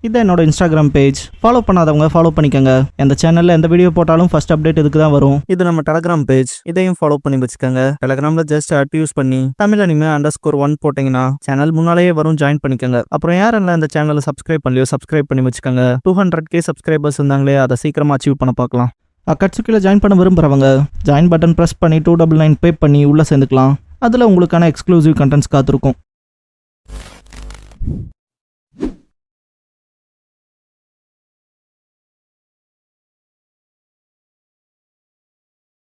இதை என்னோட Instagram page. Follow பண்ணாதவங்க ஃபாலோ பண்ணிக்கோங்க. இந்த சேனல்ல எந்த வீடியோ போட்டாலும் ஃபர்ஸ்ட் அப்டேட் இதுக்கு தான் வரும். இது நம்ம டெலகிராம் பேஜ், இதையும் ஃபாலோ பண்ணி வச்சுக்கோங்க. டெலகிராம்ல ஜஸ்ட் யூஸ் பண்ணி தமிழ் அனிமே _1 போட்டீங்கன்னா சேனல் முன்னாலேயே வரும், ஜாயின் பண்ணிக்கோங்க. அப்புறம் யாரெல்லாம் இந்த சேனலை சப்ஸ்கிரைப் பண்ணலையோ சப்ஸ்கிரைப் பண்ணி வச்சுக்கோங்க. 200K சப்ஸ்கிரைபர்ஸ் இருந்தாங்களே, அதை சீக்கிரமா அச்சீவ் பண்ண பார்க்கலாம். அக்கட்சுக்கில் ஜாயின் பண்ண விரும்புகிறவங்க ஜாயின் பட்டன் ப்ரெஸ் பண்ணி 299 பே பண்ணி உள்ளே சேர்ந்துக்கலாம். அதில் உங்களுக்கான எக்ஸ்க்ளூசிவ் கண்டென்ட்ஸ் காத்திருக்கும்.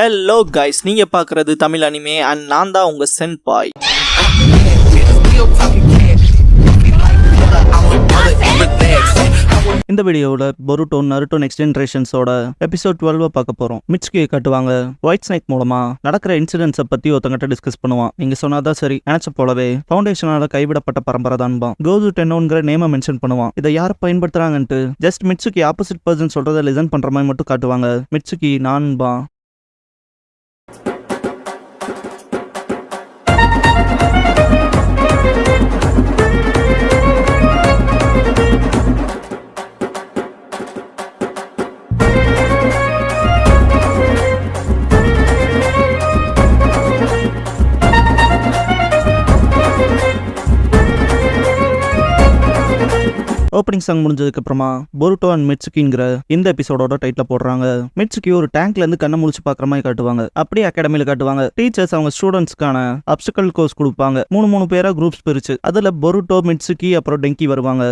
ஹலோ கைஸ், நீங்க பார்க்குறது தமிழ் அனிமே அண்ட் நான் தான் உங்க சென்பாய். இந்த வீடியோவில் பொருட்டோ நருட்டோ நெக்ஸ்ட் ஜென்ரேஷன்ஸோட எபிசோட் 12 பார்க்க போகிறோம். மிட்சுகியை காட்டுவாங்க. ஒயிட் ஸ்னேக் மூலமா நடக்கிற இன்சிடென்ட்ஸை பற்றி ஒருத்தங்கிட்ட டிஸ்கஸ் பண்ணுவான். நீங்க சொன்னாதான் சரி, நினைச்ச போலவே ஃபவுண்டேஷனால கைவிடப்பட்ட பரம்பரை தான்பா. கோது டென்னோங்கிற நேமை மென்ஷன் பண்ணுவான். இதை யார் பயன்படுத்துறாங்கன்ட்டு ஜஸ்ட் மிட்சுகி ஆப்போசிட் பர்சன் சொல்றதை லிசன் பண்ற மாதிரி மட்டும் காட்டுவாங்க. மிட்சுகி நான்பா. ஓப்பனிங் சாங் முடிஞ்சதுக்கு அப்புறமா பொருட்டோ அண்ட் மிட்சுகிங்கிற இந்த எபிசோடோட டைட்டில் போடுறாங்க. மிட்சுகி ஒரு டேங்க்ல இருந்து கண்ணை முழிச்சு பாக்குற மாதிரி காட்டுவாங்க. அப்படியே அகாடமியில காட்டுவாங்க. டீச்சர்ஸ் அவங்க ஸ்டூடெண்ட்ஸ்க்கான அப்டிக்கல் கோர்ஸ் கொடுப்பாங்க. 3 பேரா குரூப்ஸ் பிரிச்சு அதுல பொருட்டோ, மிட்சுகி அப்புறம் டெங்கி வருவாங்க.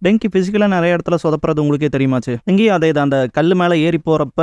டெங்கி பிசிக்கலாக நிறைய இடத்துல சொதப்புறது உங்களுக்கே தெரியுமாச்சு. எங்கேயும் அதே தான். அந்த கல் மேலே ஏறி போறப்ப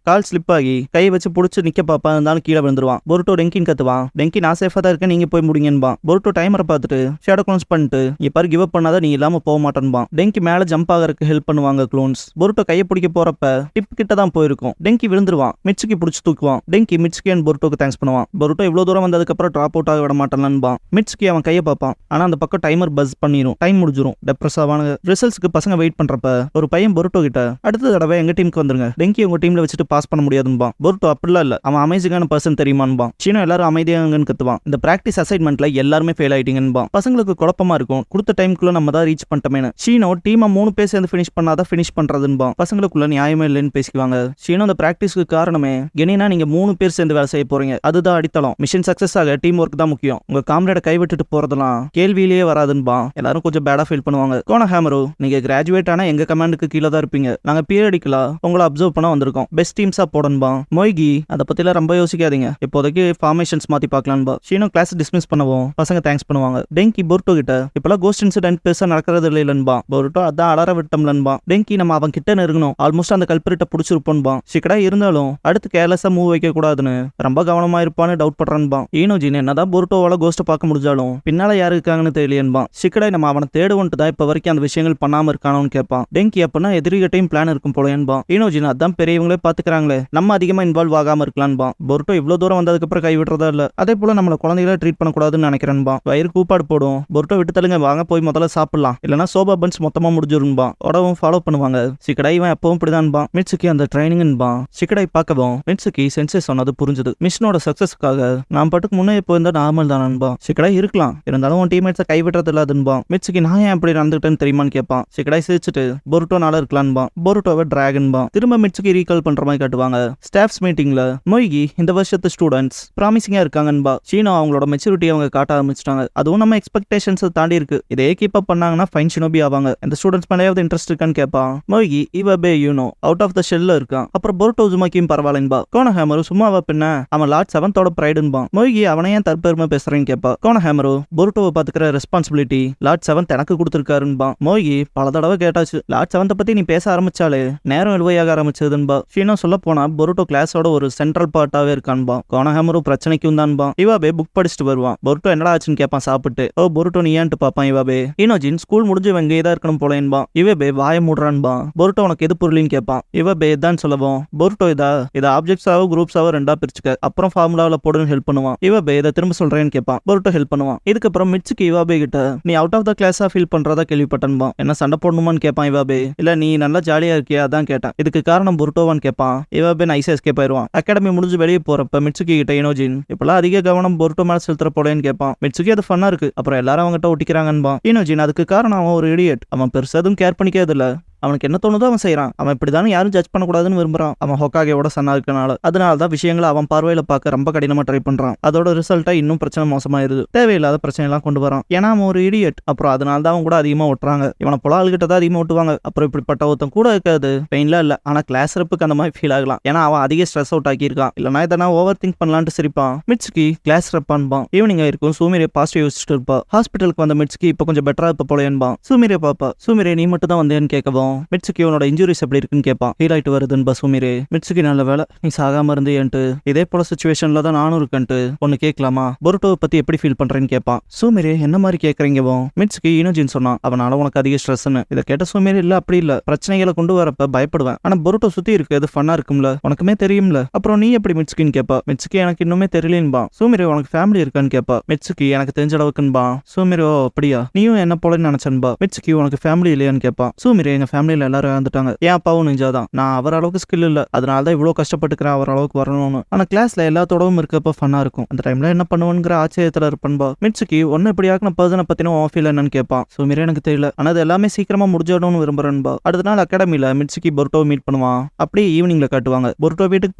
கால் ஸ்லிப் ஆகி கை வச்சு பிடிச்சி நிக்க பாப்பா, இருந்தாலும் கீழே விழுந்துருவான். பொருட்டோ டெங்கின்னு கத்துவான். டெங்கி நான் சேஃபா தான் இருக்கேன், நீங்க போய் முடிங்கன்பா. பொருட்டோ டைமரை பார்த்துட்டு ஷேடோ க்ளோன்ஸ் பண்ணிட்டு பாரு கிவ் அப் பண்ணாத, நீ இல்லாம போக மாட்டேன்பா. டெங்கி மேலே ஜம்ப் ஆகிறதுக்கு ஹெல்ப் பண்ணுவாங்க க்ளோன்ஸ். பொருட்டோ கையை பிடிக்க போறப்ப டிப் கிட்ட தான் போயிருக்கும். டெங்கி விழுந்துருவான். மிட்சுகி பிடிச்சி தூக்குவான். டெங்கி மிட்சுகி அண்ட் பொருட்டோக்கு தேங்க்ஸ் பண்ணுவான். பொருட்டோ இவ்வளவு தூரம் வந்ததுக்கு அப்புறம் டிராப் அவுட் ஆக விட மாட்டான்பான். மிட்சுகி அவன் கையை பார்ப்பான். ஆனா அந்த பக்கம் டைமர் பஸ் பண்ணிரும். டைம் முடிஞ்சிரும். டெப்ரெஸ் ஆவான ரிசல்ட்ஸ்க்கு பசங்க வெயிட் பண்றப்ப ஒரு பையன் பொருட்டோ கிட்ட அடுத்த தடவை எங்க டீமுக்கு வந்துருங்க, டெங்கி உங்க டீம்ல வச்சுட்டு பாஸ் பண்ண முடியாதுன்பா. பொருட்டோ அப்படிலாம் இல்ல, அவன் அமேசிங்கான பர்சன் தெரியுமான்பா. சீனோ எல்லாரும் அமைதியாங்கன்னு கத்துவான். இந்த பிராக்டிஸ் அசைன்மெண்ட்ல எல்லாருமே ஃபெயில் ஆயிட்டீங்கன்பா. பசங்களுக்கு குழப்பமா இருக்கும், கொடுத்த டைம்குள்ள நம்ம தான் ரீச் பண்ணிட்டோமேனு. சீனோ டீமை 3 பேர் சேர்ந்து ஃபினிஷ் பண்ணாதான் ஃபினிஷ் பண்றதுன்பா. பசங்களுக்குள்ள நியாயமே இல்லைன்னு பேசிக்குவாங்க. சீனோ அந்த பிராக்டிஸ்க்கு காரணமே கெனினா நீங்க 3 பேர் சேர்ந்து வேலை செய்ய போறீங்க, அதுதான் அடித்தளம். மிஷன் சக்சஸ் ஆக டீம் ஒர்க் தான் முக்கியம். உங்க காம்ரேட கைவிட்டுட்டு போறதெல்லாம் கேள்வியிலேயே வராதுன்பா. எல்லாரும் கொஞ்சம் பேடா ஃபீல் பண்ணுவாங்க. கோனஹாமரு, நீங்க கிராஜுவேட் ஆனா எங்க கமாண்டுக்கு கீழே தான் இருப்பீங்க. நாங்க பீரியடிக்கலா உங்களை அப்சர்வ் பண்ண வந்திருக்கோம். பெஸ்ட் டீம்ஸா போடணும்பா. மொய்கி, அதை பத்திலாம் ரொம்ப யோசிக்காதீங்க, இப்போதைக்கு ஃபார்மேஷன்ஸ் மாத்தி பார்க்கலான்பா. ஷீனோ கிளாஸ் டிஸ்மிஸ் பண்ணவும் பசங்க தேங்க்ஸ் பண்ணுவாங்க. டெங்கி பொருட்டோ கிட்ட இப்பெல்லாம் கோஸ்ட் இன்சிடென்ட் பெருசா நடக்கிறது இல்லைன்பா. பொருட்டோ அதான் அலற விட்டம்லன்பா. டெங்கி நம்ம அவன் கிட்ட நெருங்கணும், ஆல்மோஸ்ட் அந்த கல்பரிட்ட பிடிச்சிருப்போன்பா. சிக்கடா இருந்தாலும் அடுத்து கேர்லெஸ்ஸா மூவ் வைக்க கூடாதுன்னு ரொம்ப கவனமா இருப்பான்னு டவுட் பண்றான்பா. ஈனோஜின் என்னதான் பொருட்டோவால கோஸ்ட்டை பார்க்க முடிஞ்சாலும் பின்னால யாரு இருக்காங்கன்னு தெரியலையன்பா. சிக்கடா நம்ம அவனை தேடுவோன்ட்டு தான் இப்ப வரைக்கும் அந்த விஷயங்கள் பண்ணாம இருக்கானு கேட்பான். டெங்கி அப்பனா எதிரிகிட்டையும் பிளான் இருக்கும் போலன்பா. ஈனோஜின் அதான் பெரியவங்களே பாத்துக்கிறாங்களே, நம்ம அதிகமா இன்வால்வ் ஆகாம இருக்கலான்பா. பொருட்டோ இவ்வளவு தூரம் வந்ததுக்கு அப்புறம் கை விடுறதா இல்ல, அதே போல நம்மள குழந்தைகளை ட்ரீட் பண்ணக்கூடாதுன்னு நினைக்கிறேன்பா. வயிறு கூப்பாடு போடும். பொருட்டோ விட்டு தள்ளுங்க, வாங்க போய் முதல்ல சாப்பிடலாம், இல்லனா சோபா பன்ஸ் மொத்தமா முடிஞ்சிரும்பா. உடவும் ஃபாலோ பண்ணுவாங்க. சிக்கடா இவன் எப்பவும் இப்படிதான்பா. மிட்சுகி அந்த ட்ரைனிங்பா. சிக்கடை பார்க்கவும் மிட்சுகி சென்சே சொன்னது புரிஞ்சது. மிஷனோட சக்சஸ்க்காக நான் பாட்டுக்கு முன்னே போயிருந்தா நார்மல் தானன்பா. சிக்கடா இருக்கலாம், இருந்தாலும் உன் டீம்மேட்ஸை கைவிடுறது இல்லாதுன்பா. மிட்சுகி நான் ஏன் அப்படி நடந்துட்டேன்னு தெரியுமான்னு கேட்பான். சிக்கடை சிரிச்சுட்டு பொருட்டோ நாள இருக்கலான்பா. பொருட்டோவை டிராகன்பா. திரும்ப மிட்சுகி ரீகால் பண்ற மாதிரி காட்டுவாங்க. ஸ்டாஃப்ஸ் மீட்டிங்ல மொய்கி இந்த வருஷத்து ஸ்டூடெண்ட்ஸ் ப்ராமிசிங்கா இருக்காங்கன்பா. சீனோ அவங்களோட மெச்சூரிட்டி அவங்க காட்ட ஆரம்பிச்சிட்டாங்க. அதுவும் நம்ம எக்ஸ்பெக்டேஷன்ஸ் தாண்டி இருக்கு. இதே கீப் அப் பண்ணாங்கன்னா ஃபைன் ஷினோபி ஆவாங்க. இந்த ஸ்டூடெண்ட்ஸ் மேலேயாவது இன்ட்ரெஸ்ட் இருக்கான்னு கேட்பான். மொய்கி இவபே யூனோ அவுட் ஆஃப் த ஷெல்ல இருக்கான். அப்புறம் பொருட்டோ ஜுமாக்கியும் பரவாயில்லன்பா. கோனஹாமரு சும்மாவா பின்ன அவன் லார்ட் 7ோட பிரைடுன்பா. மொய்கி அவனை ஏன் தற்பெருமை பேசுறேன்னு கேட்பா. கோனஹாமரு பொருட்டோவை பாத்துக்கிற ரெஸ்பான்சிபிலிட்டி லார்ட் 7 எனக்கு கொடுத்துருக்காருன்பா. மொய்கி பல தடவை கேட்டாச்சு. லார்ட் 7 பத்தி நீ பேச ஆரம்பிச்சாலே நேரம் எழுவையாக ஆரம்பிச்சதுன்பா. ஷீனோ சொல்ல போனா பொருட்டோ கிளாஸோட ஒரு சென்ட்ரல் பார்ட்டாவே இருக்கான்பா. கோனஹாமரு பிரச்சனைக்கும் தான்பா. இவாபே புக் படிச்சுட்டு வருவான். பொருட்டோ என்னடா ஆச்சுன்னு கேட்பான் சாப்பிட்டு. ஓ பொருட்டோ நீ ஏன்ட்டு பாப்பான் இவாபே. ஈனோஜின் ஸ்கூல் முடிஞ்சு வெங்கே தான் இருக்கணும் போலேன்பா. இவபே வாய மூடுறான்பா. பொருட்டோ உனக்கு எது புரியலின்னு கேட்பான். இவபே தான் சொல்லவும் பொருட்டோ இதை ஆப்ஜெக்ட்ஸாவோ குரூப்ஸாவோ 2 பிரிச்சுக்க, அப்புறம் ஃபார்முலாவில் போடுன்னு ஹெல்ப் பண்ணுவான். இவபே இதை திரும்ப சொல்றேன்னு கேட்பான். பொருட்டோ ஹெல்ப் பண்ணுவான். இதுக்கப்புறம் மிட்சுகி இவாபே கிட்ட நீ அவுட் ஆஃப் த கிளாஸா ஃபீல் பண்றதா கேள்விப்பட்டன்பா. என்ன சண்டை போடணுமான்னு கேட்பான் இவாபே. இல்ல நீ நல்லா ஜாலியா இருக்கியா அதான் கேட்டேன். இதுக்கு காரணம் புருட்டோவான்னு கேட்பான். இவாபே நைஸா எஸ்கேப் ஆயிருவான். அகாடமி முடிஞ்சு வெளியே போறப்ப மிட்சுகி கிட்ட இனோஜின் இப்பெல்லாம் அதிக கவனம் புருட்டோ மேல செலுத்துற போலேன்னு கேட்பான். மிட்சுகி அது ஃபன்னா இருக்கு, அப்புறம் எல்லாரும் அவங்ககிட்ட ஒட்டிக்கிறாங்கன்பா. இனோஜின் அதுக்கு காரணம் அவன் ஒரு இடியட், அவன் பெருசா எதுவும் கேர் பண்ணிக்கிறது இல்ல, அவனுக்கு என்ன தோணுதோ அவன் செய்யறான். அவன் இப்படிதானே யாரும் ஜட்ஜ் பண்ணக்கூடாதுன்னு விரும்புறான். அவன் ஹோகாகேவோட சன்னா இருக்கனால அதனாலதான் விஷயங்களை அவன் பார்வையில பார்க்க ரொம்ப கடினமா ட்ரை பண்றான். அதோட ரிசல்ட்டா இன்னும் பிரச்சனை மோசமாயிருது. தேவையில்லாத பிரச்சனை எல்லாம் கொண்டு வரான். ஏன்னா அவன் ஒரு இடியட். அப்புறம் அதனால தான் அவன் கூட அதிகமா ஒட்டுறாங்க. இவனை போல ஆளுகிட்ட தான் அதிகமா ஒட்டுவாங்க. அப்புறம் இப்படிப்பட்ட ஒருத்தன் கூட இருக்காது பெயின்லாம் இல்ல, ஆனா கிளாஸ் ரெப்புக்கு அந்த மாதிரி ஃபீல் ஆகலாம். ஏன்னா அவன் அதிக ஸ்ட்ரெஸ் அவுட் ஆக்கியிருக்கான். இல்லைனா இதனா ஓவர் திங்க் பண்ணலான்ட்டு சிரிப்பான். மிட்சுகி கிளாஸ் ரெப்பான்பான். ஈவினிங் ஆயிருக்கும். சூமிரே பாசிட்டிவ் யோசிச்சுட்டு இருப்பா. ஹாஸ்பிட்டலுக்கு வந்த மிட்சுகி இப்ப கொஞ்சம் பெட்டரா இருப்ப போலேன்பா. சூமிரே பாப்பா. சூமிரே நீ மட்டும் தான் வந்தேன்னு கேட்கவும் மிட்சுகி உன்னோட இன்ஜுரிஸ் எப்படி இருக்குன்னு கேட்பான். ஹீல் ஆயிட்டு வருதுன்னு சூமிரே. மிட்சுகி நல்ல வேலை நீ சாகாம இருந்தேன்ட்டு, இதே போல சிச்சுவேஷன்ல தான் நானும் இருக்கேன்ட்டு ஒன்னு கேட்கலாமா, பொருட்டோவை பத்தி எப்படி ஃபீல் பண்றேன்னு கேட்பான். சூமிரே என்ன மாதிரி கேட்கறீங்கவும் மிட்சுகி இனோஜின் சொன்னான். அவனால உனக்கு அதிக ஸ்ட்ரெஸ்ன்னு. இதை கேட்ட சூமிரே இல்ல அப்படி இல்ல, பிரச்சனைகளை கொண்டு வரப்ப பயப்படுவேன், ஆனா பொருட்டோ சுத்தி இருக்கு அது ஃபன்னா இருக்கும்ல, உனக்குமே தெரியும்ல, அப்புறம் நீ எப்படி மிட்சுகின்னு கேட்பா. மிட்சுகி எனக்கு இன்னுமே தெரியலேன்பா. சூமிரே உனக்கு ஃபேமிலி இருக்கான்னு கேட்பா. மிட்சுகி எனக்கு தெரிஞ்ச அளவுக்குன்பா. சூமிரே ஓ அப்படியா, நீயும் என்ன போலன்னு நினைச்சன்பா. மிட்சுகி உனக்கு ஃபேமிலி இல்லையான்னு கேட்பான். சூமிரே எங்க ஃபேமிலியில எல்லாரும் இறந்துட்டாங்க, என் அப்பாவும் நெஞ்சாதான், நான் அவர் அளவுக்கு ஸ்கில் இல்ல, அதனாலதான் இவ்வளவு கஷ்டப்பட்டுக்கிறேன் அவர் அளவுக்கு வரணும்னு. ஆனா கிளாஸ்ல எல்லாத்தோடவும் இருக்கப்ப ஃபன்னா இருக்கும், அந்த டைம்ல என்ன பண்ணுவேங்கிற ஆச்சரியத்துல இருப்பன்பா. மிட்சுகி ஒன்னு இப்படி ஆக்கின பர்சனை பத்தின ஆஃபீல் என்னன்னு கேட்பான். சூமிரே எனக்கு தெரியல, ஆனா அது எல்லாமே சீக்கிரமா முடிஞ்சிடணும்னு விரும்புறேன்பா. அடுத்த நாள் அகாடமில மிட்சுகி பொருட்டோவை மீட் பண்ணுவான். அப்படியே ஈவினிங்ல காட்டுவாங்க. பொருட்டோ வீட்டுக்கு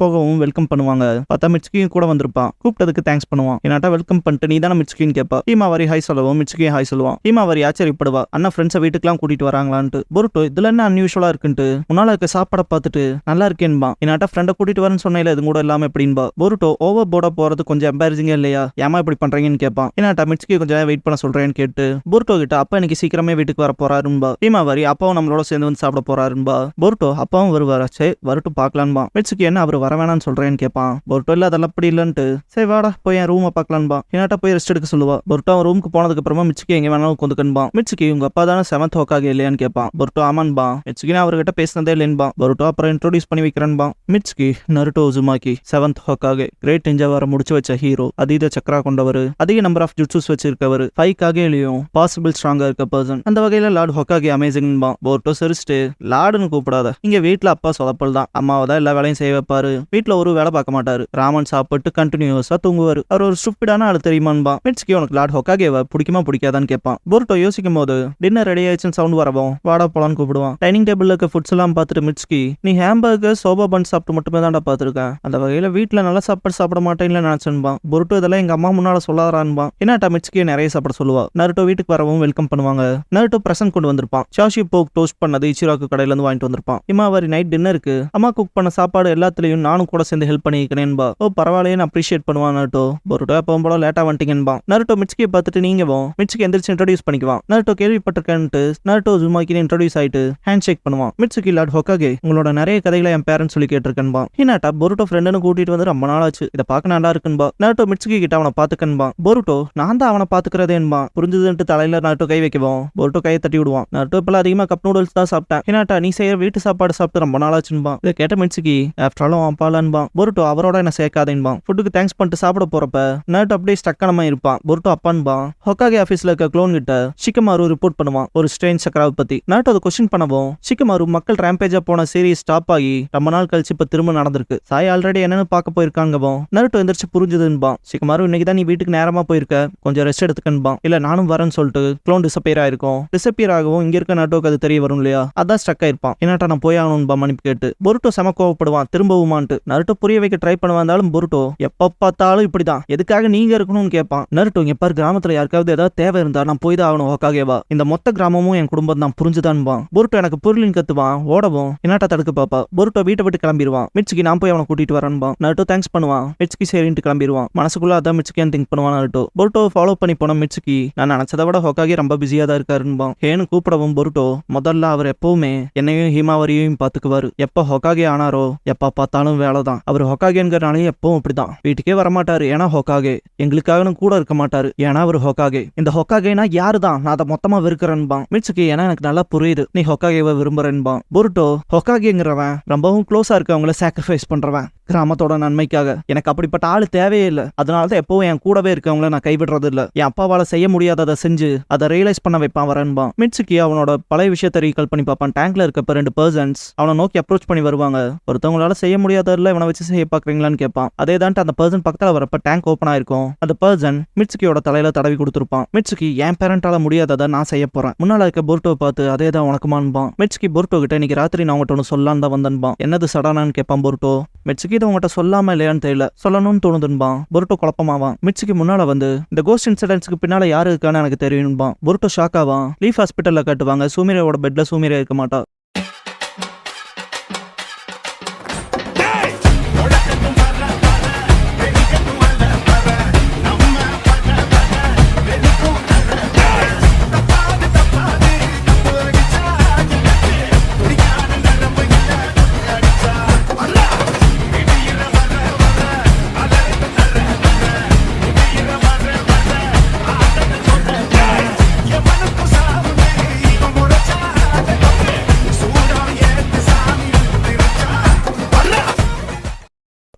போகவும் வெல்கம் பண்ணுவாங்க. பார்த்தா மிட்சுகியும் கூட வந்திருப்பான். கூப்பிட்டதுக்கு தேங்க்ஸ் பண்ணுவான். என்னாட்டா வெல்கம் பண்ணிட்டு நீ தானே மிட்சுகின்னு கேட்பா. ஹீமாவாரி ஹாய் சொல்லவும் மிட்சுகி ஹாய் சொல்லுவான். ஹீமாவாரி ஆச்சரியப்படுவா, அண்ணா ஃப்ரெண்ட்ஸை வீட்டுக்குலாம் கூட்டிட்டு வராங்களான்ட்டு. பொருட்டோ இதுல என்ன அன்யூஷுவலா இருக்குன்ட்டு முன்னால இருக்க சாப்பாடை பார்த்துட்டு நல்லா இருக்கேன்பா. என்னாட்டா ஃப்ரெண்டை கூட்டிட்டு வரேன்னு சொன்னேன், இது கூட இல்லாம எப்படின்பா. பொருட்டோ ஓவர் போர்டா போறது கொஞ்சம் எம்பாரசிங்கா இல்லையா, ஏமா இப்படி பண்றீங்கன்னு கேட்பான். என்னாட்டா மிட்சுகி கொஞ்சம் வெயிட் பண்ண சொல்றேன்னு கேட்டு பொருட்டோ கிட்ட அப்பா இன்னைக்கு சீக்கிரமே வீட்டுக்கு வர போறாருன்பா. ஹீமாவாரி அப்பாவும் நம்மளோட சேர்ந்து வந்து சாப்பிட போறாருன்பா. பொருட்டோ அப்பாவும் வருவாரா, சரி வரட்டும் பாக்கலான்பா. மிட்சுகி என்ன அவர் வர வேணான்னு சொல்றேன்னு கேட்பான். பொருட்டோ இல்ல அதெல்லாம் அப்படி இல்லன்ட்டு சரி வாடா போய் என் ரூமை பாக்கலான்பா. என்னாட்டா போய் ரெஸ்ட் எடுக்க சொல்லுவா. பொருட்டோ அவன் ரூமுக்கு போனதுக்கு அப்புறமா மிட்சுகி எங்க வேணாலும் கொண்டுக்கன்பா. மிட்சுகி உங்க அப்பா தானே 7th ஹோகாகே இல்லையான்னு கேட்பான். பொருட்டோ ஆமான்பா. மிட்சுகி அவர்கிட்ட பேசினதே இல்லைன்பா. பொருட்டோ அப்புறம் இன்ட்ரோடியூஸ் பண்ணி வைக்கிறேன்பா. Mitsuki Naruto Uzumaki 7th Hokage, great ninja வர முடிச்சு வச்ச ஹீரோ, அதீத சக்ரா கொண்டவர், அதிக நம்பர் ஆஃப் ஜுட்சுஸ் வச்சிருக்கவர், 5 காகேலயும் பாசிபிள் ஸ்ட்ராங்கா இருக்க பர்சன். அந்த வகையில லார்ட் ஹோகாகே அமேசிங்பா. பொருட்டோ சிரிச்சுட்டு லார்டுன்னு கூப்பிடாத, இங்க வீட்டுல அப்பா சொதப்பல் தான், அம்மாவை தான் எல்லா வேலையும் செய்ய வைப்பாரு, வீட்டுல ஒரு வேலை பார்க்க மாட்டாரு, ராமன் சாப்பிட்டு கண்டினியூஸா தூங்குவாரு, அவர் ஒரு ஸ்டூப்பிடான ஆளு தெரியுமான்பா. மிட்சுகி உனக்கு லார்ட் ஹோகாகேவை பிடிக்குமா பிடிக்காதான்னு கேட்பான். பொருட்டோ யோசிக்கும் போது டின்னர் ரெடி ஆயிடுச்சுன்னு சவுண்ட் வரவும் வாடா போலான்னு கூப்பிடுவான். டைனிங் டேபிள்ல இருக்க ஃபுட்ஸ் எல்லாம் பார்த்துட்டு மிட்சுகி நீ ஹேம்பர்கர் சோபா பன் சாப்பிட்டு மட்டுமே தான்டா பாத்துருக்கேன், அந்த வகையில வீட்டுல நல்ல சாப்பாடு சாப்பிட மாட்டேன்னு நினைச்சேன்பா. பொருட்டோ இதெல்லாம் எங்க அம்மா முன்னால சொல்லாதான்பா. என்னட்டா மிட்சுகியை நிறைய சாப்பிட சொல்லுவா. நருட்டோ வீட்டுக்கு வரவும் வெல்கம் பண்ணுவாங்க. நருட்டோ பிரசன்ட் கொண்டு வந்திருப்பான். ஷாஷி போக் டோஸ்ட் பண்ணது இச்சிராக்கு கடையில இருந்து வாங்கிட்டு வந்திருப்பான். ஹிமாவாரி நைட் டின்னருக்கு அம்மா குக் பண்ண சாப்பாடு எல்லாத்துலயும் நானும் கூட சேர்ந்து ஹெல்ப் பண்ணிக்கிறேன்பா. ஓ பரவாயில்லையே அப்ரிஷியேட் பண்ணுவான் நருட்டோ. பொருட்டோ எப்பவும் போல லேட்டா வந்துட்டீங்கன்பா. நருட்டோ மிட்சுகியை பார்த்துட்டு நீங்கவும் மிட்சுகி எந்திரிச்சு இன்ட்ரோடியூஸ் பண்ணிக்குவான். நருட்டோ கேள்விப்பட்டிருக்கேன்ட்டு நருட்டோ ஜுமாக்கின்னு இன்ட்ரோடியூஸ் ஆயிட்டு ஹேண்ட் ஷேக் பண்ணுவான். மிட்சுகி லார்ட் ஹோகாகே உங்களோட நிறைய கதைகளை என் பேரண்ட்ஸ் சொல்லி கேட்டிருக்கேன்பா. ஹினாட்டா பொருட்டோ ஃப்ரெண்டுன்னு கூட்டிட்டு வந்து ரொம்ப நாள் ஆச்சு, இதை பார்க்க நல்லா இருக்குன்பா. நருட்டோ மிட்சுகி கிட்ட அவனை பாத்துக்கன்பா. பொருட்டோ நான் தான் அவனை பாத்துக்கிறதேன்பா. புரிஞ்சதுன்ட்டு தலையில நருட்டோ கை வைக்கவும் பொருட்டோ கையை தட்டி விடுவான். நருட்டோ இப்பெல்லாம் அதிகமா கப் நூடுல்ஸ் தான் சாப்பிட்டேன். ஹினாட்டா நீ செய்யற வீட்டு சாப்பாடு சாப்பிட்டு ரொம்ப நாள் ஆச்சுன்பா. இதை கேட்ட மிட்சுகி ஆஃப்டர் ஆலும் அப்பாலான்பா. பொருட்டோ அவரோட என்ன சேர்க்காதேன்பா. ஃபுட்டுக்கு தேங்க்ஸ் பண்ணிட்டு சாப்பிட போறப்ப நருட்டோ அப்படியே ஸ்டக்கானமா இருப்பான். பொருட்டோ அப்பான்பா. ஹோகாகே ஆபீஸ்ல இருக்க க்ளோன் கிட்ட ஷிகமாரு ரிப்போர்ட் பண்ணுவான் ஒரு ஸ்ட்ரேஞ்ச் சக்கராவை பத்தி. நருட்டோ அதை கொஸ்டின் பண்ணவும் ஷிகமாரு மக்கள் ரேம்பேஜா போன சீரீஸ் ஸ்டாப் ஆகி ரொம்ப நாள் கழிச்சு இப்ப திரும்ப நடந்திருக்கு, சாய் ஆல்ரெடி என்னன்னு பார்க்க போயிருக்காங்கவும் நருட்டோ எந்திரிச்சு புரிஞ்சுதுன்பா. ஷிகமாரு இன்னைக்கு தான் நீ வீட்டுக்கு நேரமா போயிருக்க, கொஞ்சம் ரெஸ்ட் எடுத்துக்கன்பா. இல்ல நானும் வரேன்னு சொல்லிட்டு க்ளோன் டிசப்பியர் ஆயிருக்கும். டிசப்பியர் ஆகவும் இங்க இருக்க நருட்டோக்கு அது தெரிய வரும் இல்லையா, அதான் ஸ்டக் ஆயிருப்பான். என்னட்டா நான் போய் ஆகணும்பா மன்னிப்பு கேட்டு. பொருட்டோ செம கோவப்படுவான் திரும்பவுமான்ட்டு. நருட்டோ புரிய வைக்க ட்ரை பண்ணுவாந்தாலும் பொருட்டோ எப்ப பார்த்தாலும் இப்படிதான், எதுக்காக நீங்க இருக்கணும்னு கேட்பான். நருட்டோ இங்க பாரு கிராமத்துல யாருக்காவது ஏதாவது தேவை இருந்தா நான் போய் தான் ஆகணும் ஹோகாகேவா, இந்த மொத்த கிராமமும் என் குடும்பம் தான் புரிஞ்சுதான்பா. பொருட்டோ எனக்கு பொருளின் கத்துவான். ஓடவும் என்னட்டா தடுக்க பாப்பா. பொருட்டோ வீட்டை விட்டு கிளம்பிடுவான். மிட்சுகி நான் போய் அவனை கூட்டிட்டு வரேன்பா. நருட்டோ தேங்க்ஸ் பண்ணுவான். மிட்சுகி சரின்ட்டு கிளம்பிடுவான். மனசுக்குள்ள அதான் மிட்சுகின்னு திங்க் பண்ணுவான் நருட்டோ. பொருட்டோ ஃபாலோ பண்ணி போன மிட்சுகி நான் நினைச்சதை விட ஹோகாகே ரொம்ப பிஸியா தான் இருக்காருன்பா. ஏன்னு கூப்பிடவும் பொருட்டோ முதல்ல அவர் எப்பவுமே என்னையும் ஹிமாவரியையும் பாத்துக்குவாரு, எப்ப ஹோகாகே ஆனாரோ எப்ப பார்த்தாலும் வேலை தான். அவர் ஹோகாகேங்கிறனாலே எப்பவும் அப்படிதான், வீட்டுக்கே வரமாட்டாரு. ஏன்னா ஹோகாகே எங்களுக்காக கூட இருக்க மாட்டாரு, ஏன்னா அவர் ஹோகாகே. இந்த ஹோகாகேனா யாரு தான், நான் அதை மொத்தமா வெறுக்கிறேன்பா. மிட்சுகி ஏன்னா எனக்கு நல்லா புரியுது, நீ ஹோகாகே ஹொக்காகேவை விரும்புறேன்பான். பொருட்டோ ஹொக்காகேங்கிறவன் ரொம்பவும் க்ளோஸா இருக்கவங்கள சாக்ரிஃபைஸ் பண்றவன் கிராமத்தோட நன்மைக்காக. எனக்கு அப்படிப்பட்ட ஆளு தேவையே இல்லை. அதனாலதான் எப்பவும் என் கூடவே இருக்கவங்கள நான் கைவிடுறது இல்ல. என் அப்பாவால செய்ய முடியாததை செஞ்சு அதை ரியலைஸ் பண்ண வைப்பான் வரேன்பான். மிட்சுகி அவனோட பழைய விஷயத்தை ரீகால் பண்ணி பார்ப்பான். டேங்க்ல இருக்க 2 பர்சன்ஸ் அவனை நோக்கி அப்ரோச் பண்ணி வருவாங்க. ஒருத்தவங்களால செய்ய முடியாததுல இவனை வச்சு செய்ய பாக்குறீங்களான்னு கேட்பான். அதே தான் அந்த பர்சன் பக்கத்துல வரப்ப டேங்க் ஓப்பன் ஆயிருக்கும். அந்த பர்சன் மிட்சுகியோட தலையில தடவி கொடுத்துருப்பான். மிட்சுகி என் பேரண்டால முடியாததை நான் செய்ய போறேன். முன்னால இருக்க பொருட்டோ பார்த்து அதே தான் உனக்குமான்பான். மிட்சுகி பொருட்டோ கிட்ட இன்னைக்கு ராத்திரி நான் உங்கள்கிட்ட ஒன்று சொல்லான் தான் வந்தன்பான். என்னது சடானான்னு கேட்பான் பொருட்டோ. மிட்சுகி இதை உங்கள்கிட்ட சொல்லாம இல்லையான்னு தெரியல, சொல்லணும்னு தோணுதுன்பான். பொருட்டோ குழப்பமாவான். மிட்சுகி முன்னால வந்து இந்த கோஸ்ட் இன்சிடென்ட்ஸ்க்கு பின்னால யாரு இருக்கான்னு எனக்கு தெரியும்பான். பொருட்டோ ஷாக் ஆவான். லீஃப் ஹாஸ்பிட்டல்ல காட்டுவாங்க. சூமிரியோட பெட்ல சூமிரியா இருக்க மாட்டா.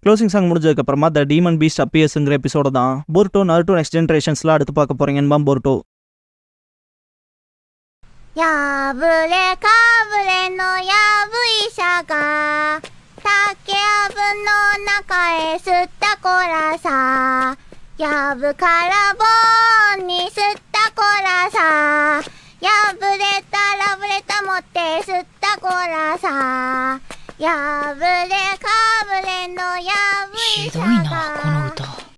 க்ளோசிங் சாங் முடிஞ்சதுக்கு அப்புறமா த டீமன் பீஸ்ட் அப்பியர்ஸ்ங்கிற எபிசோட தான் பொருட்டோ நருட்டோ நெக்ஸ்ட் ஜெனரேஷன்ஸ்ல அடுத்து பார்க்க போறீங்கன்னு பொருட்டோ. やぶれかぶれのやぶ医者が竹やぶの中へ吸ったこらさやぶから棒に吸ったこらさやぶれたらぶれた持って吸ったこらさやぶれかぶれのやぶ医者が